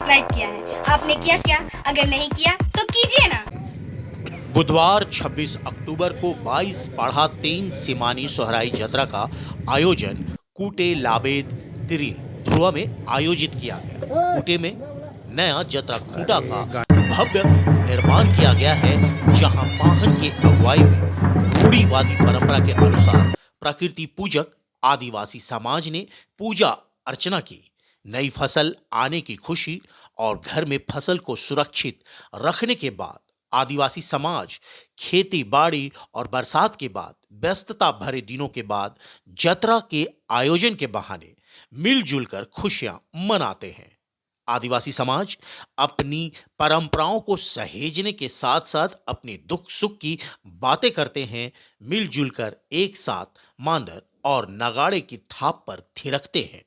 Subscribe किया है। आपने किया क्या? अगर नहीं किया तो कीजिए ना। बुधवार 26 अक्टूबर को 22 पाढ़ा 3 सिमानी सोहराई जत्रा का आयोजन कूटे लाबेद तिरिल ध्रुवा में आयोजित किया गया। कूटे में नया जत्रा खूंटा का भव्य निर्माण किया गया है, जहां पाहन के अगुवाई में रूढ़िवादी परंपरा के अनुसार प्रकृति पूजक आदिवासी समाज ने पूजा अर्चना की। नई फसल आने की खुशी और घर में फसल को सुरक्षित रखने के बाद आदिवासी समाज खेती बाड़ी और बरसात के बाद व्यस्तता भरे दिनों के बाद जत्रा के आयोजन के बहाने मिलजुल कर खुशियां मनाते हैं। आदिवासी समाज अपनी परंपराओं को सहेजने के साथ साथ अपने दुख सुख की बातें करते हैं। मिलजुल कर एक साथ मांदर और नगाड़े की थाप पर थिरकते हैं।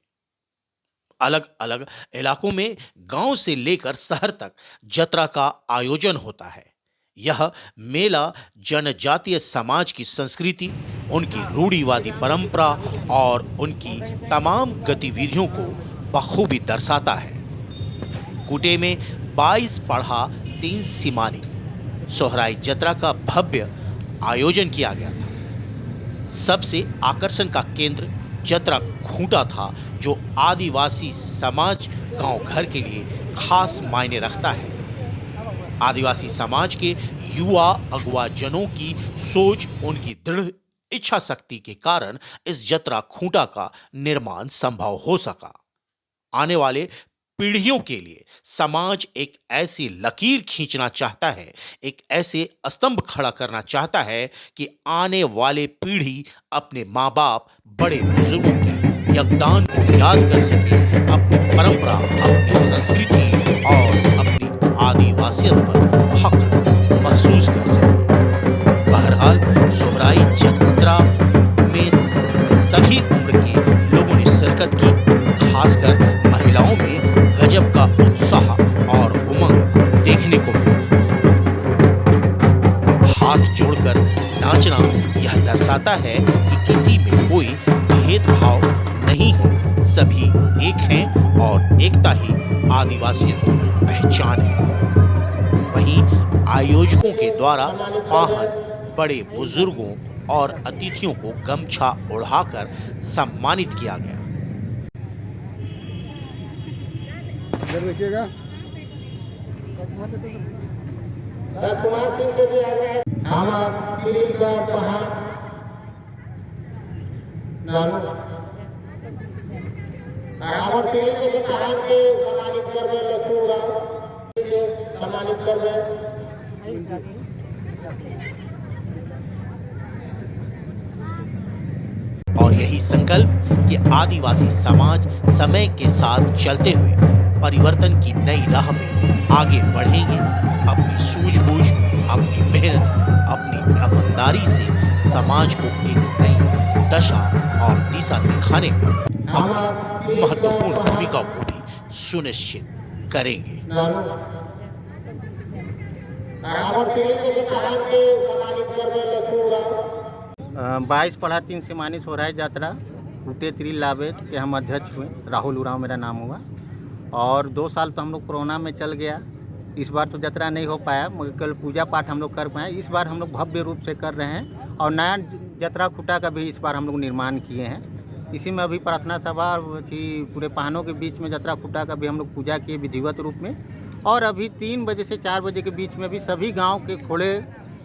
अलग अलग इलाकों में गांव से लेकर शहर तक जत्रा का आयोजन होता है। यह मेला जनजातीय समाज की संस्कृति, उनकी रूढ़िवादी परंपरा और उनकी तमाम गतिविधियों को बखूबी दर्शाता है। कूटे में 22 पाढ़ा 3 सिमानी सोहराई जत्रा का भव्य आयोजन किया गया था। सबसे आकर्षण का केंद्र जत्रा खूंटा था, जो आदिवासी समाज गांव घर के लिए खास मायने रखता है। आदिवासी समाज के युवा अगुआ जनों की सोच, उनकी दृढ़ इच्छा शक्ति के कारण इस जत्रा खूंटा का निर्माण संभव हो सका। आने वाले पीढ़ियों के लिए समाज एक ऐसी लकीर खींचना चाहता है, एक ऐसे स्तंभ खड़ा करना चाहता है कि आने वाले पीढ़ी अपने माँ बाप, बड़े बुजुर्गों के योगदान को याद कर सके, अपनी परंपरा, अपनी संस्कृति और अपनी आदिवासियत पर फख्र महसूस कर सके। बहरहाल सोहराई जत्रा में सभी उम्र के लोगों ने शिरकत की। खासकर महिलाओं में गजब का उत्साह और उमंग देखने को मिला। हाथ जोड़कर नाचना यह दर्शाता है कि किसी में कोई भेदभाव नहीं है, सभी एक हैं और एकता ही आदिवासियों की पहचान है। वहीं आयोजकों के द्वारा पाहन, बड़े बुजुर्गों और अतिथियों को गमछा ओढ़ाकर सम्मानित किया गया। देखिएगा राजकुमार सिंह से भी आग्रह है। हम तिरिल का पहाड़ नानू रावण तिरिल के भी पहाड़ के सम्मानित करवे, लक्ष्मण राव के सम्मानित करवे। और यही संकल्प कि आदिवासी समाज समय के साथ चलते हुए परिवर्तन की नई राह में आगे बढ़ेंगे। अपनी सूझबूझ, अपनी मेहनत, अपनी ईमानदारी से समाज को एक नई दशा और दिशा दिखाने में अपनी महत्वपूर्ण भूमिका को भी सुनिश्चित करेंगे। रावण तिरिल के भी पहाड़ के सम्मानित करवे, लक्ष्मण राव। 22 पाढ़ा 3 सिमानी सोहराई यात्रा कूटे तिरिल लाबेद के हम अध्यक्ष हुए। राहुल उरांव मेरा नाम हुआ। और 2 साल तो हम लोग कोरोना में चल गया। इस बार तो यात्रा नहीं हो पाया, मगर कल पूजा पाठ हम लोग कर पाए। इस बार हम लोग भव्य रूप से कर रहे हैं और नया जत्रा खूंटा का भी इस बार हम लोग निर्माण किए हैं। इसी में अभी प्रार्थना सभा थी, पूरे पाहनों के बीच में जत्रा खूंटा का भी हम लोग पूजा किए विधिवत रूप में। और अभी 3 बजे से 4 बजे के बीच में भी सभी गाँव के खोड़े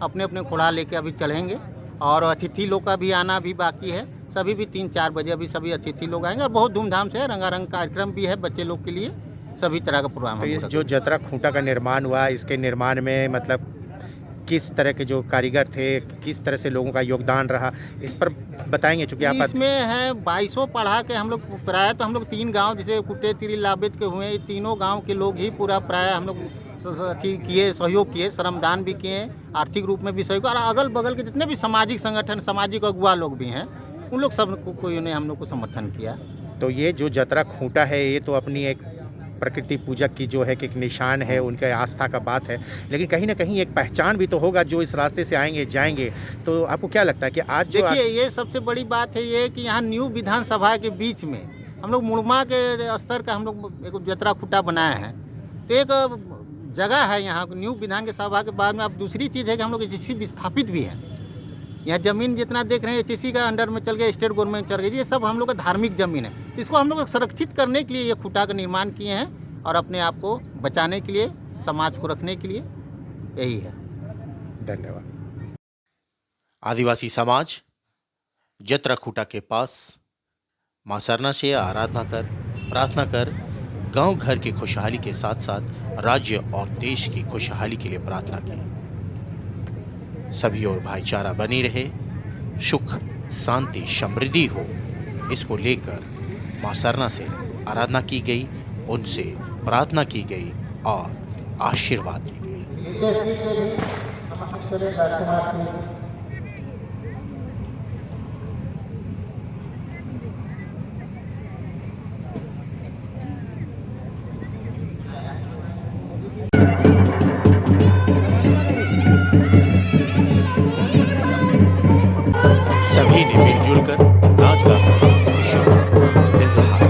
अपने अपने खोड़ा लेके अभी चढ़ेंगे। और अतिथि लोग का भी आना भी बाकी है। सभी भी 3-4 बजे अभी सभी अतिथि लोग आएंगे और बहुत धूमधाम से रंगारंग कार्यक्रम भी है बच्चे लोग के लिए, सभी तरह का प्रोग्राम तो है। इस जो जत्रा खूंटा का निर्माण हुआ, इसके निर्माण में मतलब किस तरह के जो कारीगर थे, किस तरह से लोगों का योगदान रहा, इस पर बताएंगे। चूँकि आप इसमें है 22 पाढ़ा के हम लोग प्राय तो हम लोग 3 गांव जैसे कूटे तिरिल लाबेद के हुए, तीनों गांव के लोग ही पूरा प्राय हम लोग किए, सहयोग किए, श्रमदान भी किए, आर्थिक रूप में भी सहयोग। और अगल बगल के जितने भी सामाजिक संगठन, सामाजिक अगुआ लोग भी हैं, उन लोग सब को ने हम लोग को समर्थन किया। तो ये जो जत्रा खूंटा है, ये तो अपनी एक प्रकृति पूजक की जो है कि एक निशान है, उनके आस्था का बात है, लेकिन कहीं ना कहीं एक पहचान भी तो होगा जो इस रास्ते से आएंगे जाएंगे। तो आपको क्या लगता है कि आज जो देखिए ये सबसे बड़ी बात है ये कि यहाँ न्यू विधानसभा के बीच में हम लोग मुड़मा के स्तर का हम लोग एक जत्रा खूंटा बनाए हैं। तो एक जगह है यहाँ न्यू विधान के सभा के बाद में। अब दूसरी चीज़ है कि हम लोग एचसी विस्थापित भी है। यहाँ ज़मीन जितना देख रहे हैं एचसी का अंडर में चल गया, स्टेट गवर्नमेंट चल गई, ये सब हम लोग का धार्मिक ज़मीन है। इसको हम लोग संरक्षित करने के लिए ये खूंटा का निर्माण किए हैं और अपने आप को बचाने के लिए, समाज को रखने के लिए, यही है। धन्यवाद। आदिवासी समाज जतरा खूंटा के पास मां सरना से आराधना कर, प्रार्थना कर, गांव घर की खुशहाली के साथ साथ राज्य और देश की खुशहाली के लिए प्रार्थना की। सभी और भाईचारा बनी रहे, सुख शांति समृद्धि हो, इसको लेकर मां सरना से आराधना की गई, उनसे प्रार्थना की गई और आशीर्वाद दी गई। सभी ने मिलजुल कर नाच गाकर खुशियों का इजहार।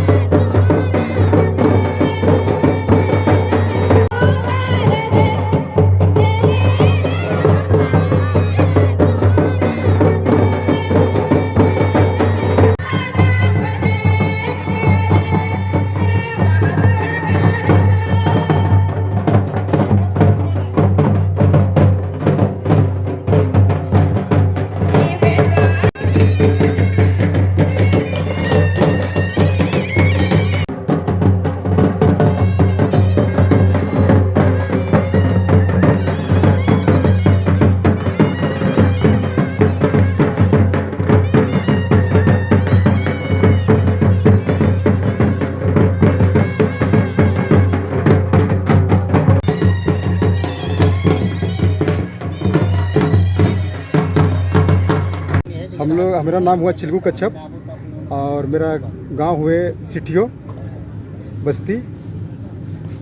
मेरा नाम हुआ चिलगू कच्छप और मेरा गांव हुए सिटियो बस्ती।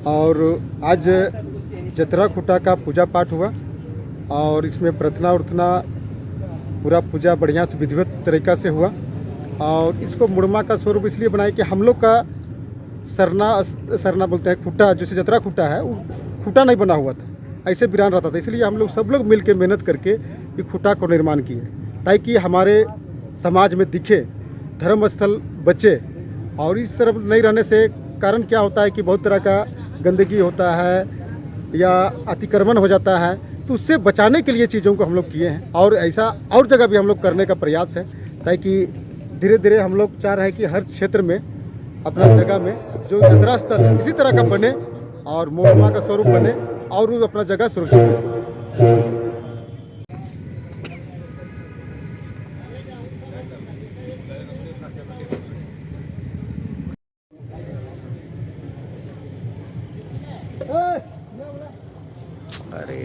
और आज जतरा खूंटा का पूजा पाठ हुआ और इसमें प्रार्थना उर्थना पूरा पूजा बढ़िया से विधिवत तरीका से हुआ। और इसको मुड़मा का स्वरूप इसलिए बनाए कि हम लोग का सरना बोलते हैं खूंटा, जैसे जतरा खूंटा है वो खूंटा नहीं बना हुआ था, ऐसे वीरान रहता था। इसलिए हम लोग सब लोग मिल के मेहनत करके ये खूंटा को निर्माण किए ताकि हमारे समाज में दिखे, धर्म स्थल बचे। और इस तरफ नहीं रहने से कारण क्या होता है कि बहुत तरह का गंदगी होता है या अतिक्रमण हो जाता है, तो उससे बचाने के लिए चीज़ों को हम लोग किए हैं। और ऐसा और जगह भी हम लोग करने का प्रयास है ताकि धीरे धीरे हम लोग चाह रहे हैं कि हर क्षेत्र में अपना जगह में जो जतरा स्थल इसी तरह का बने और मोहम्मा का स्वरूप बने और वो अपना जगह सुरक्षित रहे। अरे